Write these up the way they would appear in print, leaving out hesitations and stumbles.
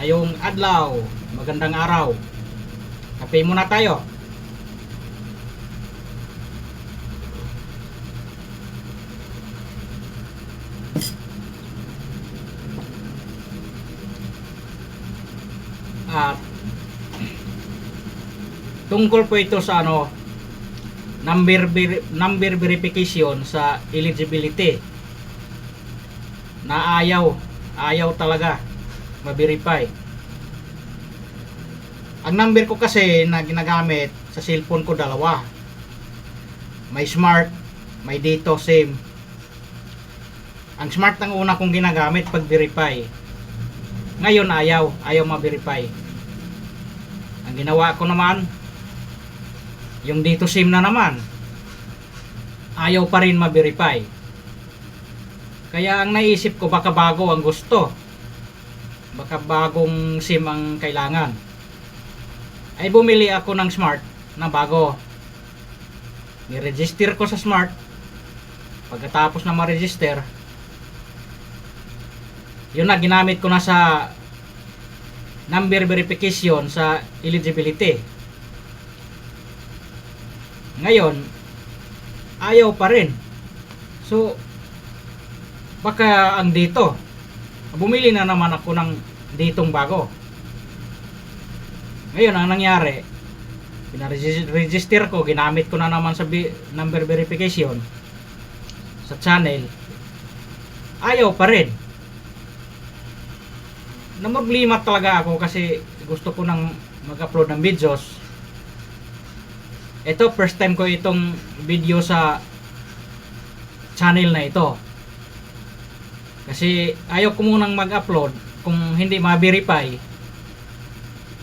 Ayong adlaw, magandang araw. Kape muna tayo. At tungkol po ito sa number verification sa eligibility na ayaw talaga ma-verify. Ang number ko kasi na ginagamit sa cellphone ko dalawa. May smart, may dito SIM. Ang smart ang una kong ginagamit pag verify. Ngayon ayaw ma-verify. Ang ginawa ko naman, yung dito SIM na naman, ayaw pa rin ma-verify. Kaya ang naisip ko, baka bago ang gusto, baka bagong SIM ang kailangan, ay bumili ako ng smart na bago. Ni-register ko sa smart. Pagkatapos na ma-register, yun na, ginamit ko na sa number verification sa eligibility. Ngayon ayaw pa rin. So baka ang dito, bumili na naman ako ng ditong bago. Ngayon ang nangyari, pina-register ko, ginamit ko na naman sa number verification sa channel, ayaw pa rin. Namroblema talaga ako kasi gusto ko nang mag-upload ng videos. Ito, first time ko itong video sa channel na ito. Kasi ayaw ko munang mag-upload kung hindi ma-verify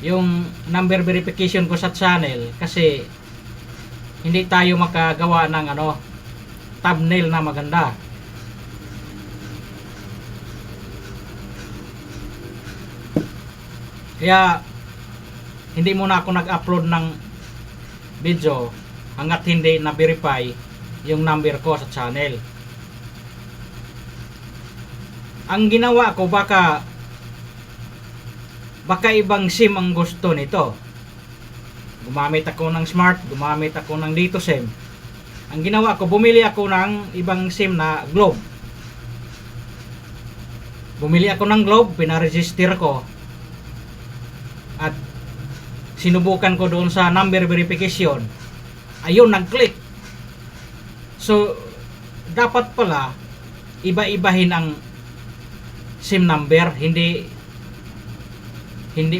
yung number verification ko sa channel, kasi hindi tayo makagawa ng thumbnail na maganda. Kaya hindi muna ako nag-upload ng video hanggat hindi na-verify yung number ko sa channel. Ang ginawa ko, baka ibang SIM ang gusto nito. Gumamit ako ng smart, gumamit ako ng dito SIM. Ang ginawa ko, bumili ako ng ibang SIM na Globe. Bumili ako ng Globe, pinaregister ko. At sinubukan ko doon sa number verification. Ayun, nag-click. So, dapat pala iba-ibahin ang SIM number. Hindi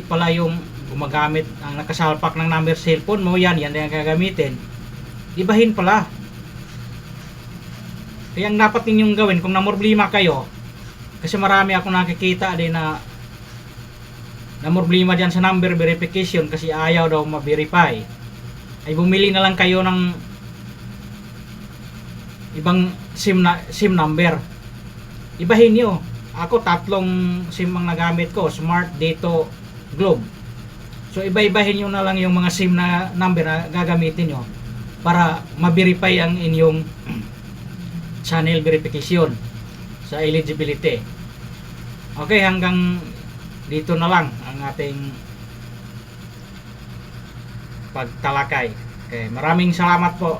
pala yung gumagamit ang nakasalpak ng number cellphone mo, yan ang gagamitin. Ibahin pala. Kaya ang dapat ninyong gawin kung namroblema kayo, kasi marami akong nakikita din na namroblema dyan sa number verification kasi ayaw daw ma-verify, ay bumili na lang kayo ng ibang SIM number. Ibahin nyo. Ako, 3 SIM ang nagamit ko, smart, dito, Globe. So iba-ibahin nyo na lang yung mga SIM na number na gagamitin nyo para ma-verify ang inyong channel verification sa eligibility. Okay, hanggang dito na lang ang ating pagtalakay. Okay, maraming salamat po.